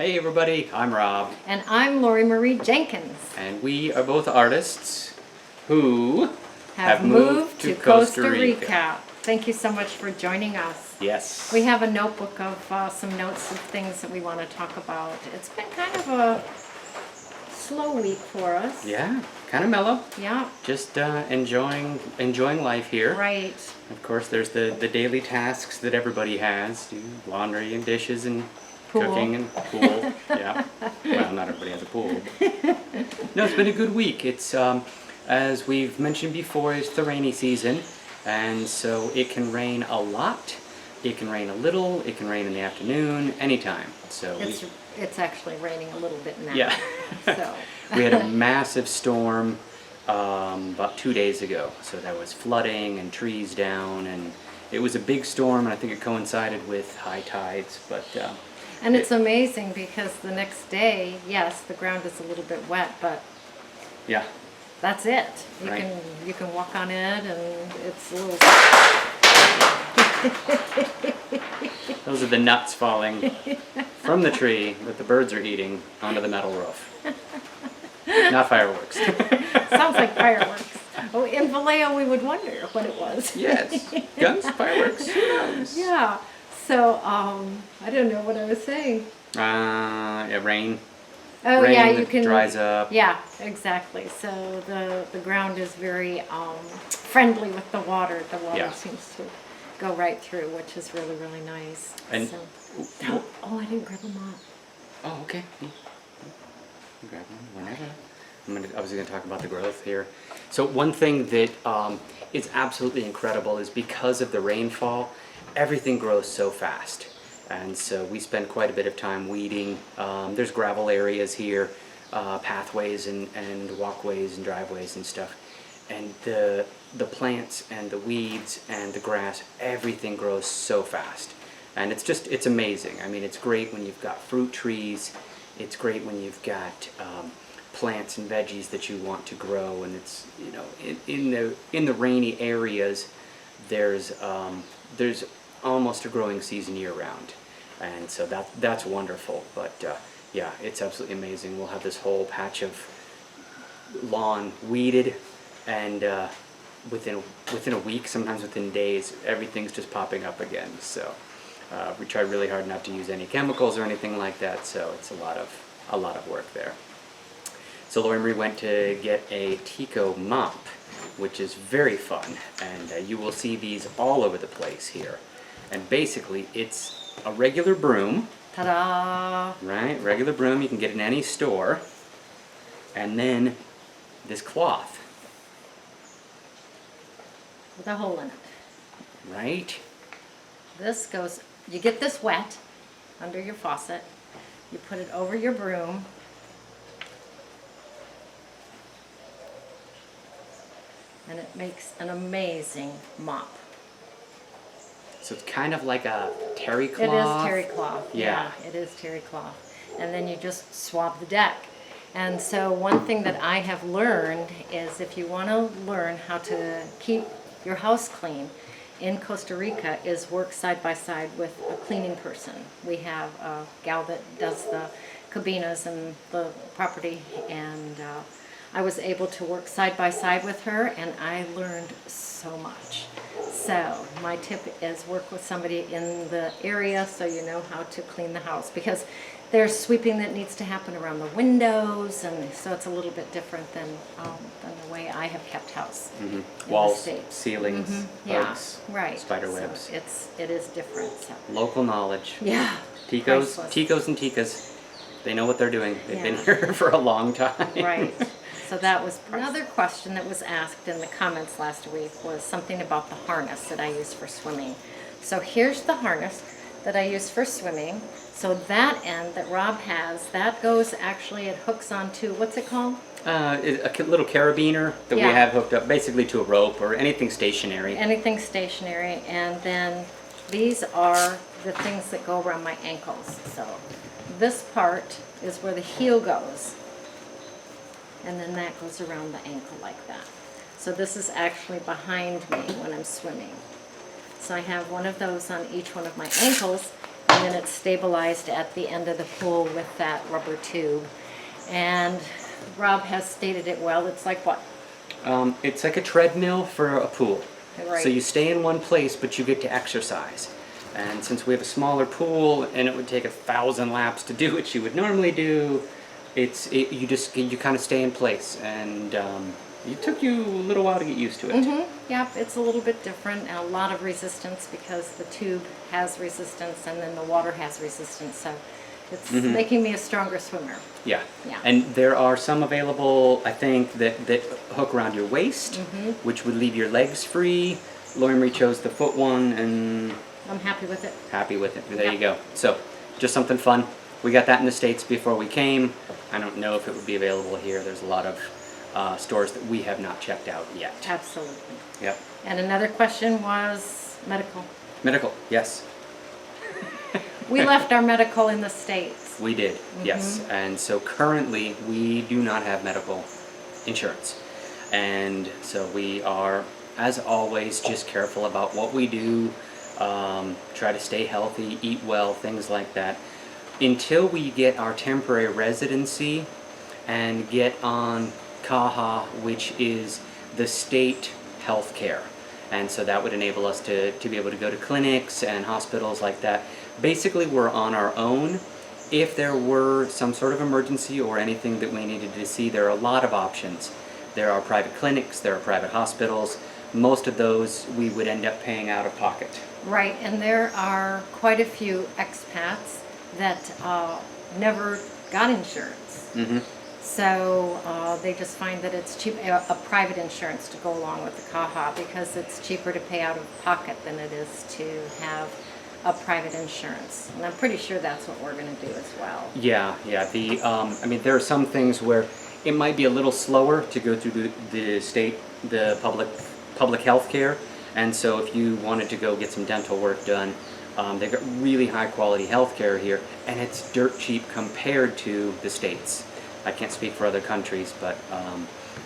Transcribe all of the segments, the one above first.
Hey everybody, I'm Rob. And I'm LorriMarie Jenkins. And we are both artists who Have moved to Costa Rica. Thank you so much for joining us. Yes. We have a notebook of some notes of things that we want to talk about. It's been kind of a slow week for us. Yeah, kind of mellow. Yeah. Just enjoying life here. Right. Of course, there's the daily tasks that everybody has. Do laundry and dishes and Pool. cooking and pool. Yeah. Well, not everybody has a pool. No, it's been a good week. It's, as we've mentioned before, it's the rainy season. And so it can rain a lot. It can rain a little. It can rain in the afternoon, anytime. So it's actually raining a little bit now. Yeah. So we had a massive storm about 2 days ago. So there was flooding and trees down, and it was a big storm, and I think it coincided with high tides. But and it's amazing because the next day, yes, the ground is a little bit wet, but yeah, that's it. Right. You can walk on it, and it's a little. Those are the nuts falling from the tree that the birds are eating onto the metal roof. Not fireworks. Sounds like fireworks. Oh, in Vallejo we would wonder what it was. Yes, guns, fireworks. Who knows? Yeah. So I don't know what I was saying. Yeah, rain. Oh Rain yeah, that you can. dries up. Yeah, exactly. So the ground is very friendly with the water. The water Yeah. seems to go right through, which is really, really nice. And so, oh, I didn't grab them up. oh, okay. Grab one whenever. I was going to talk about the growth here. So one thing that is absolutely incredible is because of the rainfall, everything grows so fast. And so we spend quite a bit of time weeding. There's gravel areas here, pathways and walkways and driveways and stuff. And the plants and the weeds and the grass, everything grows so fast. And it's amazing. I mean, it's great when you've got fruit trees. It's great when you've got plants and veggies that you want to grow. And it's, you know, in the rainy areas, there's almost a growing season year round. And so that's wonderful. But yeah, it's absolutely amazing. We'll have this whole patch of lawn weeded, and within a week, sometimes within days, everything's just popping up again. So we try really hard not to use any chemicals or anything like that. So it's a lot of work there. So LorriMarie went to get a Tico mop, which is very fun, and you will see these all over the place here. And basically, it's a regular broom. Ta-da! Right, regular broom you can get in any store. And then this cloth. With a hole in it. Right? This goes, you get this wet under your faucet, you put it over your broom, and it makes an amazing mop. So it's kind of like a terry cloth. It is terry cloth. Yeah. It is terry cloth. And then you just swab the deck. And so one thing that I have learned is if you want to learn how to keep your house clean in Costa Rica is work side by side with a cleaning person. We have a gal that does the cabinas and the property, and I was able to work side by side with her, and I learned so much. So my tip is work with somebody in the area so you know how to clean the house, because there's sweeping that needs to happen around the windows, and so it's a little bit different than the way I have kept house. Mm-hmm. Walls, ceilings, bugs, yeah, right. spider webs. So it is different. So. Local knowledge. Yeah. Ticos and Ticas, they know what they're doing. They've been here for a long time. Right. So that was another question that was asked in the comments last week was something about the harness that I use for swimming. So here's the harness that I use for swimming. So that end that Rob has, that goes actually, it hooks onto, what's it called? A little carabiner that we have hooked up basically to a rope or anything stationary. Anything stationary. And then these are the things that go around my ankles. So this part is where the heel goes. And then that goes around the ankle like that. So this is actually behind me when I'm swimming. So I have one of those on each one of my ankles. and then it's stabilized at the end of the pool with that rubber tube. And Rob has stated it well. It's like what? It's like a treadmill for a pool. Right. So you stay in one place, but you get to exercise. And since we have a smaller pool, and it would take 1,000 laps to do what you would normally do, you kind of stay in place, and it took you a little while to get used to it. Yep, it's a little bit different and a lot of resistance because the tube has resistance and then the water has resistance. So it's making me a stronger swimmer. Yeah. Yeah. And there are some available, I think, that hook around your waist, which would leave your legs free. LorriMarie chose the foot one, and I'm happy with it. happy with it. There Yeah. you go. So, just something fun. We got that in the States before we came. I don't know if it would be available here. There's a lot of stores that we have not checked out yet. Absolutely. Yep. And another question was medical. Medical, yes. We left our medical in the States. We did, yes. And so currently we do not have medical insurance. And so we are, as always, just careful about what we do, try to stay healthy, eat well, things like that. Until we get our temporary residency and get on CAHA, which is the state health care. And so that would enable us to be able to go to clinics and hospitals like that. Basically, we're on our own. If there were some sort of emergency or anything that we needed to see, there are a lot of options. There are private clinics, there are private hospitals. Most of those we would end up paying out of pocket. Right, and there are quite a few expats that never got insurance. So they just find that it's cheap, a private insurance to go along with the CAHA, because it's cheaper to pay out of pocket than it is to have a private insurance. And I'm pretty sure that's what we're going to do as well. Yeah. I mean, there are some things where it might be a little slower to go through the state, the public health care. And so if you wanted to go get some dental work done, they've got really high quality health care here, and it's dirt cheap compared to the States. I can't speak for other countries, but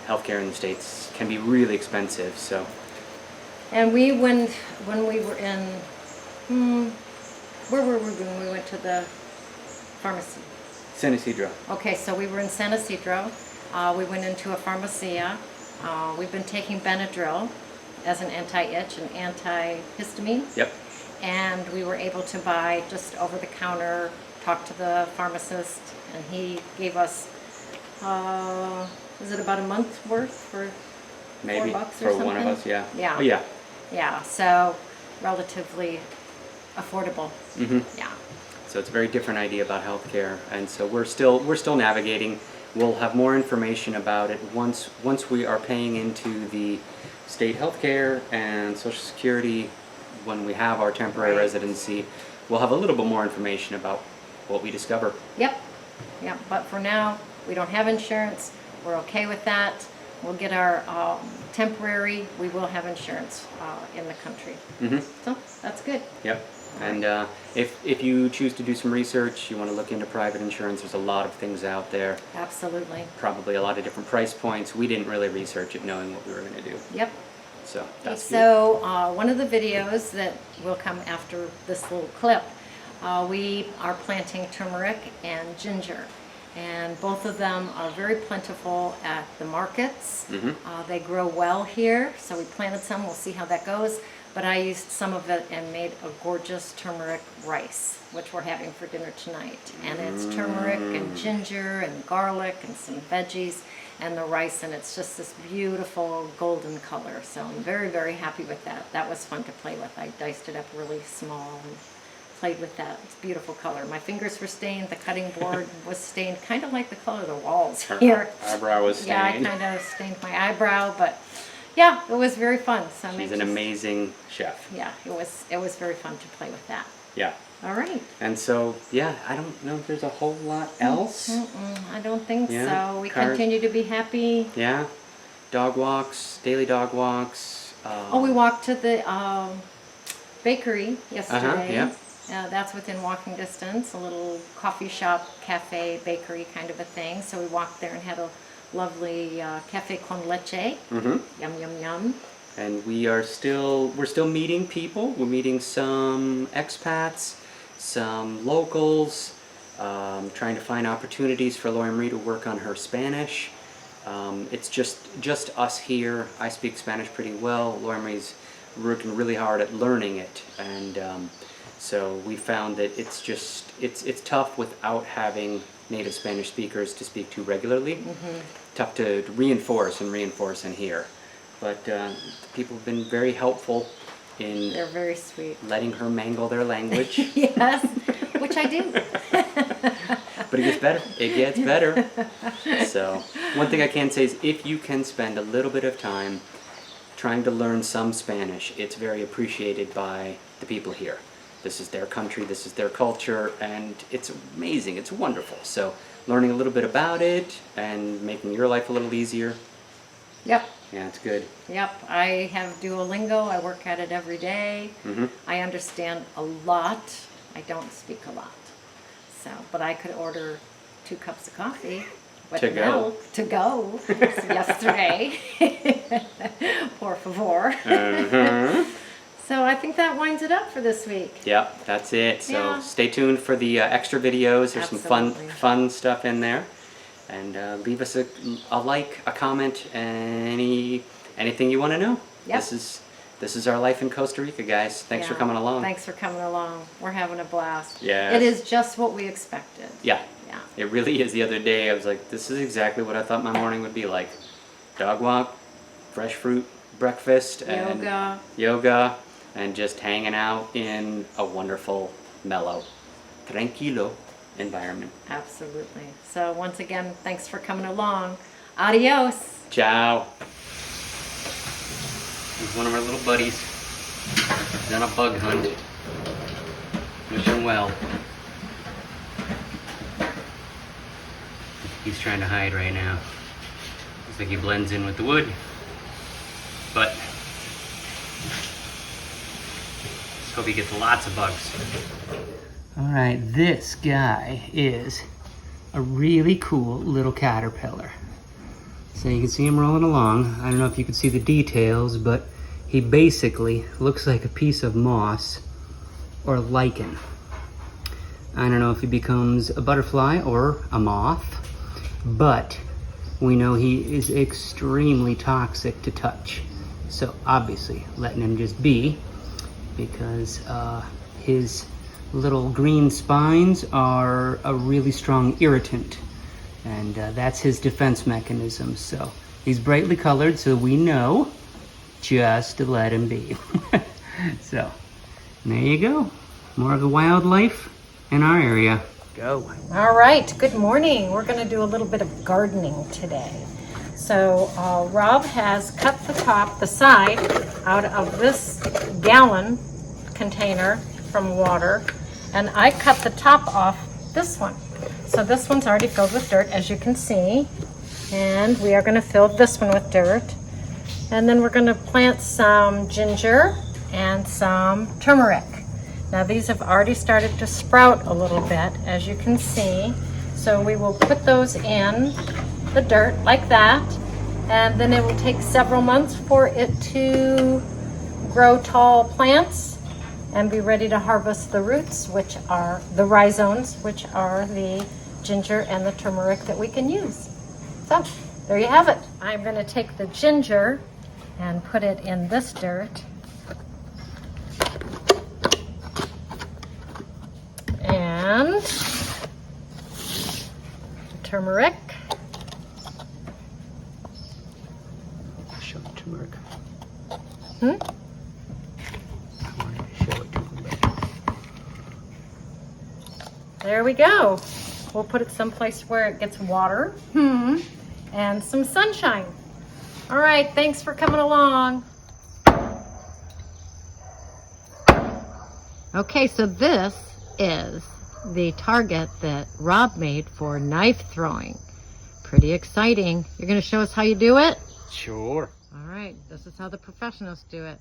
healthcare in the States can be really expensive. So, And we when we were in, where were we when we went to the pharmacy? San Isidro. Okay, so we were in San Isidro. We went into a pharmacia. We've been taking Benadryl as an anti-itch and antihistamine. Yep. And we were able to buy just over the counter, talk to the pharmacist, and he gave us, was it about a month's worth for Maybe $4 or for something? one of us, yeah. Yeah. Oh, yeah. Yeah, so relatively affordable. Yeah. So it's a very different idea about healthcare, and so we're still navigating. We'll have more information about it once we are paying into the state healthcare and Social Security. When we have our temporary residency, we'll have a little bit more information about what we discover. Yep. But for now, we don't have insurance. We're okay with that. We'll get our temporary. We will have insurance in the country. So that's good. Yep. And if you choose to do some research, you want to look into private insurance, there's a lot of things out there. Absolutely. Probably a lot of different price points. We didn't really research it knowing what we were going to do. Yep. So that's good. So one of the videos that will come after this little clip, we are planting turmeric and ginger. And both of them are very plentiful at the markets. They grow well here, so we planted some. We'll see how that goes. But I used some of it and made a gorgeous turmeric rice, which we're having for dinner tonight. And it's turmeric and ginger and garlic and some veggies and the rice, and it's just this beautiful golden color. So I'm very, very happy with that. That was fun to play with. I diced it up really small and played with that. It's a beautiful color. My fingers were stained. The cutting board was stained, kind of like the color of the walls here. Her eyebrow was stained. Yeah, I kind of stained my eyebrow, but yeah, it was very fun. So She's an amazing chef. Yeah, it was very fun to play with that. Yeah. All right. And so, yeah, I don't know if there's a whole lot else. I don't think Yeah, so. We cars. continue to be happy. Yeah. Dog walks, daily dog walks. We walked to the bakery yesterday. Yeah. That's within walking distance, a little coffee shop, cafe, bakery kind of a thing. So we walked there and had a lovely cafe con leche. Yum, yum, yum. And we're still meeting people. We're meeting some expats, some locals, trying to find opportunities for LorriMarie to work on her Spanish. It's just us here. I speak Spanish pretty well. LorriMarie's working really hard at learning it, and so we found that it's tough without having native Spanish speakers to speak to regularly. Tough to reinforce in here, but people have been very helpful in They're very sweet. letting her mangle their language. Yes, which I do. But it gets better. It gets better. So one thing I can say is if you can spend a little bit of time trying to learn some Spanish, it's very appreciated by the people here. This is their country, this is their culture, and it's amazing, it's wonderful. So learning a little bit about it and making your life a little easier. Yep. Yeah, it's good. Yep, I have Duolingo. I work at it every day. I understand a lot. I don't speak a lot. So, but I could order 2 cups of coffee with To go. milk to go yesterday. Por favor. So I think that winds it up for this week. Yep, that's it. So Yeah. stay tuned for the extra videos. There's some Absolutely. fun stuff in there. And leave us a like, a comment, anything you want to know. Yep. This is our life in Costa Rica, guys. Thanks for Yeah. coming along. Thanks for coming along. We're having a blast. Yes. It is just what we expected. Yeah. Yeah. It really is. The other day I was like, this is exactly what I thought my morning would be like. Dog walk, fresh fruit, breakfast, and yoga, and just hanging out in a wonderful, mellow, tranquilo environment. Absolutely. So once again, thanks for coming along. Adios. Ciao. He's one of our little buddies. He's on a bug hunt. Wish him well. He's trying to hide right now. Looks like he blends in with the wood. But let's hope he gets lots of bugs. Alright, this guy is a really cool little caterpillar. So you can see him rolling along. I don't know if you can see the details, but he basically looks like a piece of moss or lichen. I don't know if he becomes a butterfly or a moth, but we know he is extremely toxic to touch. So obviously letting him just be, because his little green spines are a really strong irritant, and that's his defense mechanism. So he's brightly colored, so we know just to let him be. So there you go, more of the wildlife in our area. Go. All right, good morning. We're going to do a little bit of gardening today. So Rob has cut the side out of this gallon container from water, and I cut the top off this one. So this one's already filled with dirt, as you can see, and we are going to fill this one with dirt. And then we're going to plant some ginger and some turmeric. Now these have already started to sprout a little bit, as you can see. So we will put those in the dirt like that, and then it will take several months for it to grow tall plants and be ready to harvest the roots, which are the rhizomes, which are the ginger and the turmeric that we can use. So there you have it. I'm going to take the ginger and put it in this dirt. And the turmeric. I'll show the turmeric. Hmm? I wanted to show it to them, but There we go. We'll put it someplace where it gets water and some sunshine. All right, thanks for coming along. Okay, so this is the target that Rob made for knife throwing. Pretty exciting. You're going to show us how you do it? sure. All right, this is how the professionals do it.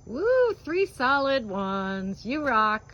Woo, 3 solid ones. You rock.